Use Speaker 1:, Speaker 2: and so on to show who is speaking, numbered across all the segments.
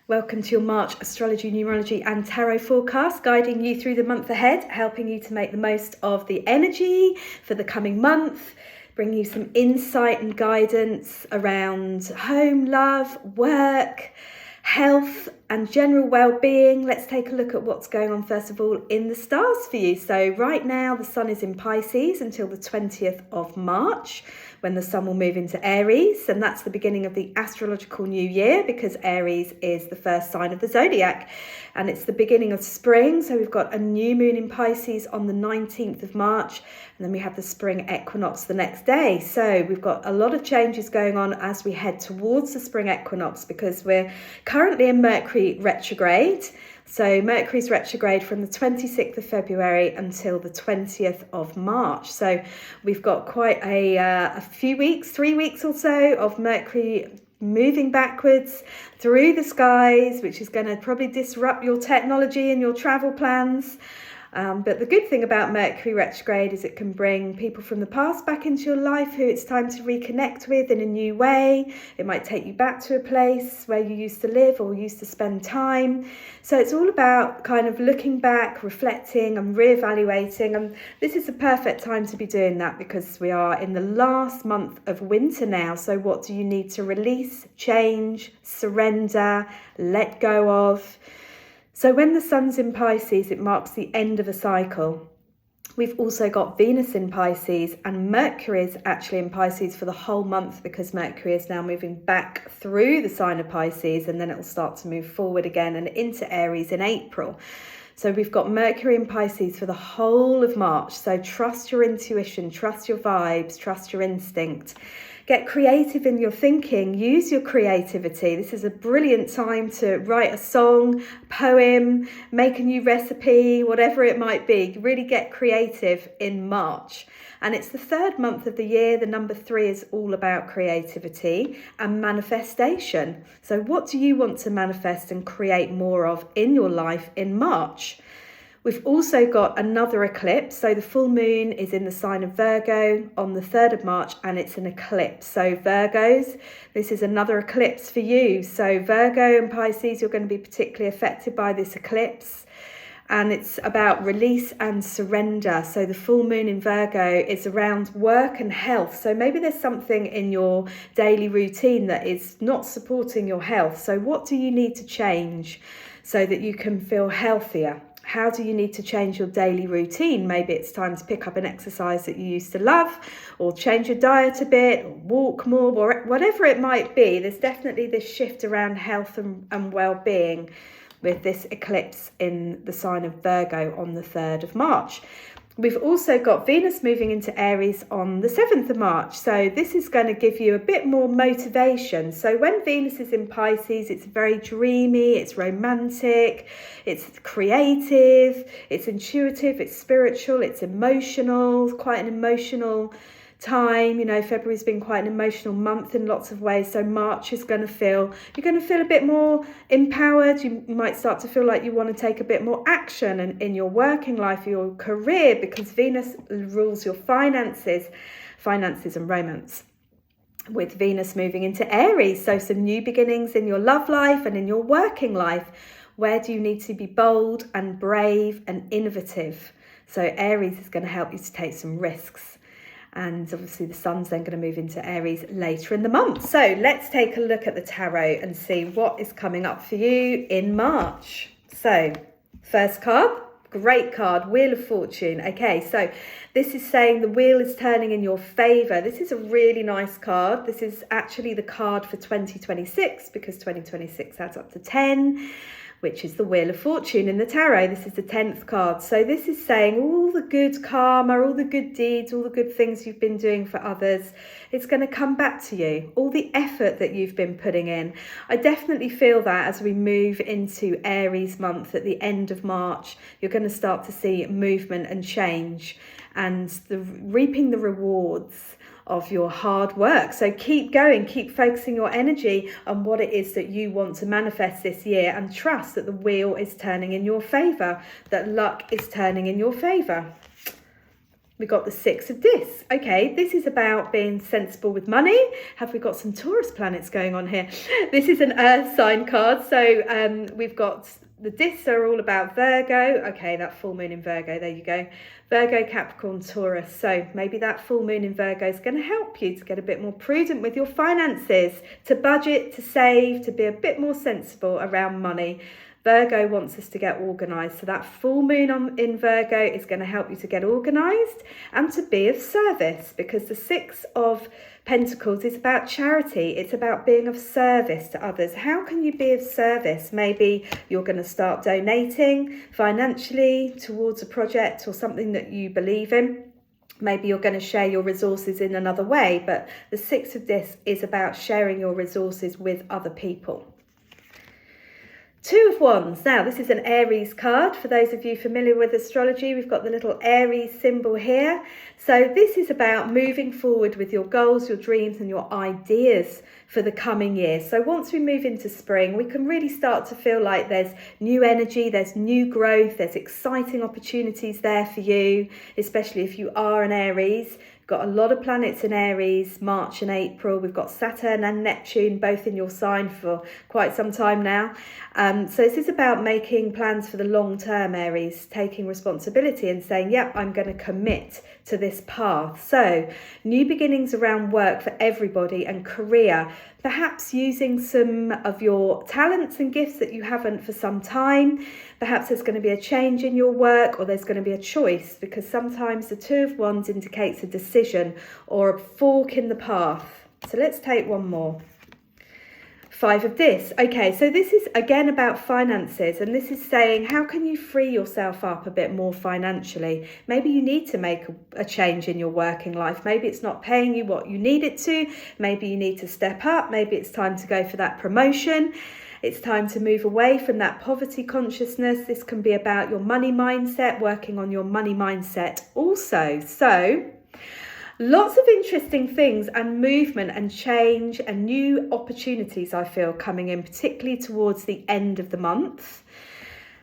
Speaker 1: Welcome to your March Astrology, Numerology and Tarot Forecast, guiding you through the month ahead, helping you to make the most of the energy for the coming month, bringing you some insight and guidance around home, love, work, health and general well-being. Let's take a look at what's going on first of all in the stars for you. So right now the sun is in Pisces until the 20th of March, when the sun will move into Aries, and that's the beginning of the astrological new year because Aries is the first sign of the zodiac and it's the beginning of spring. So we've got a new moon in Pisces on the 19th of March, and then we have the spring equinox the next day. So we've got a lot of changes going on as we head towards the spring equinox because we're currently in Mercury retrograde. So Mercury's retrograde from the 26th of February until the 20th of March. So we've got quite a few weeks, 3 weeks or so of Mercury moving backwards through the skies, which is going to probably disrupt your technology and your travel plans. But the good thing about Mercury retrograde is it can bring people from the past back into your life who it's time to reconnect with in a new way. It might take you back to a place where you used to live or used to spend time. So it's all about kind of looking back, reflecting and reevaluating. And this is the perfect time to be doing that because we are in the last month of winter now. So what do you need to release, change, surrender, let go of? So when the sun's in Pisces, it marks the end of a cycle. We've also got Venus in Pisces, and Mercury is actually in Pisces for the whole month because Mercury is now moving back through the sign of Pisces, and then it will start to move forward again and into Aries in April. So we've got Mercury in Pisces for the whole of March. So trust your intuition, trust your vibes, trust your instinct. Get creative in your thinking, use your creativity. This is a brilliant time to write a song, a poem, make a new recipe, whatever it might be. Really get creative in March. And it's the third month of the year. The number 3 is all about creativity and manifestation. So what do you want to manifest and create more of in your life in March? We've also got another eclipse. So the full moon is in the sign of Virgo on the 3rd of March, and it's an eclipse. So Virgos, this is another eclipse for you. So Virgo and Pisces, you're going to be particularly affected by this eclipse. And it's about release and surrender. So the full moon in Virgo is around work and health. So maybe there's something in your daily routine that is not supporting your health. So what do you need to change so that you can feel healthier? How do you need to change your daily routine? Maybe it's time to pick up an exercise that you used to love, or change your diet a bit, or walk more, or whatever it might be. There's definitely this shift around health and well-being with this eclipse in the sign of Virgo on the 3rd of March. We've also got Venus moving into Aries on the 7th of March. So this is going to give you a bit more motivation. So when Venus is in Pisces, it's very dreamy, it's romantic, it's creative, it's intuitive, it's spiritual, it's emotional, quite an emotional time. You know, February's been quite an emotional month in lots of ways. So March is going to feel, you're going to feel a bit more empowered. You might start to feel like you want to take a bit more action in your working life, your career, because Venus rules your finances and romance, with Venus moving into Aries. So some new beginnings in your love life and in your working life. Where do you need to be bold and brave and innovative? So Aries is going to help you to take some risks. And obviously the sun's then going to move into Aries later in the month. So let's take a look at the tarot and see what is coming up for you in March. So first card, great card, Wheel of Fortune. Okay, so this is saying the wheel is turning in your favour. This is a really nice card. This is actually the card for 2026 because 2026 adds up to 10. Which is the Wheel of Fortune in the tarot. This is the 10th card. So this is saying all the good karma, all the good deeds, all the good things you've been doing for others, it's going to come back to you. All the effort that you've been putting in. I definitely feel that as we move into Aries month at the end of March, you're going to start to see movement and change and reaping the rewards of your hard work. So keep going, keep focusing your energy on what it is that you want to manifest this year, and trust that the wheel is turning in your favour, that luck is turning in your favour. We got the Six of Discs. Okay, this is about being sensible with money. Have we got some Taurus planets going on here? This is an earth sign card. So we've got the discs are all about Virgo. Okay, that full moon in Virgo, there you go. Virgo, Capricorn, Taurus. So maybe that full moon in Virgo is going to help you to get a bit more prudent with your finances, to budget, to save, to be a bit more sensible around money. Virgo wants us to get organised. So that full moon in Virgo is going to help you to get organised and to be of service, because the Six of Pentacles is about charity. It's about being of service to others. How can you be of service? Maybe you're going to start donating financially towards a project or something that you believe in. Maybe you're going to share your resources in another way, but the Six of Discs is about sharing your resources with other people. Two of Wands. Now, this is an Aries card. For those of you familiar with astrology, we've got the little Aries symbol here. So this is about moving forward with your goals, your dreams and your ideas for the coming year. So once we move into spring, we can really start to feel like there's new energy, there's new growth, there's exciting opportunities there for you, especially if you are an Aries. Got a lot of planets in Aries, March and April. We've got Saturn and Neptune both in your sign for quite some time now. So this is about making plans for the long term, Aries, taking responsibility and saying, yep, I'm going to commit to this path. So new beginnings around work for everybody and career, perhaps using some of your talents and gifts that you haven't for some time. Perhaps there's going to be a change in your work, or there's going to be a choice, because sometimes the Two of Wands indicates a decision or a fork in the path. So let's take one more. Five of Discs. Okay, so this is again about finances, and this is saying, how can you free yourself up a bit more financially? Maybe you need to make a change in your working life. Maybe it's not paying you what you need it to. Maybe you need to step up. Maybe it's time to go for that promotion. It's time to move away from that poverty consciousness. This can be about your money mindset, working on your money mindset also. So lots of interesting things and movement and change and new opportunities, I feel, coming in, particularly towards the end of the month.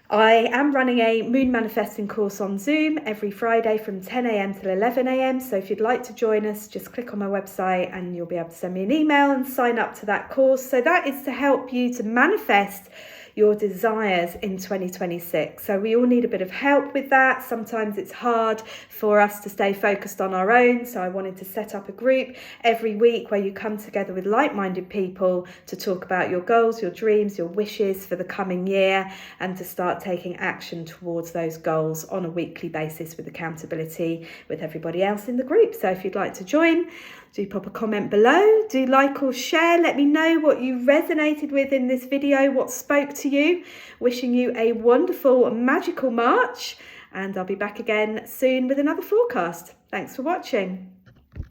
Speaker 1: I am running a moon manifesting course on Zoom every Friday from 10 a.m. till 11 a.m. So if you'd like to join us, just click on my website and you'll be able to send me an email and sign up to that course. So that is to help you to manifest your desires in 2026. So we all need a bit of help with that. Sometimes it's hard for us to stay focused on our own. So I wanted to set up a group every week where you come together with like-minded people to talk about your goals, your dreams, your wishes for the coming year, and to start taking action towards those goals on a weekly basis with accountability with everybody else in the group. So if you'd like to join, do pop a comment below, do like or share, let me know what you resonated with in this video, what spoke to you. Wishing you a wonderful, magical March, and I'll be back again soon with another forecast. Thanks for watching.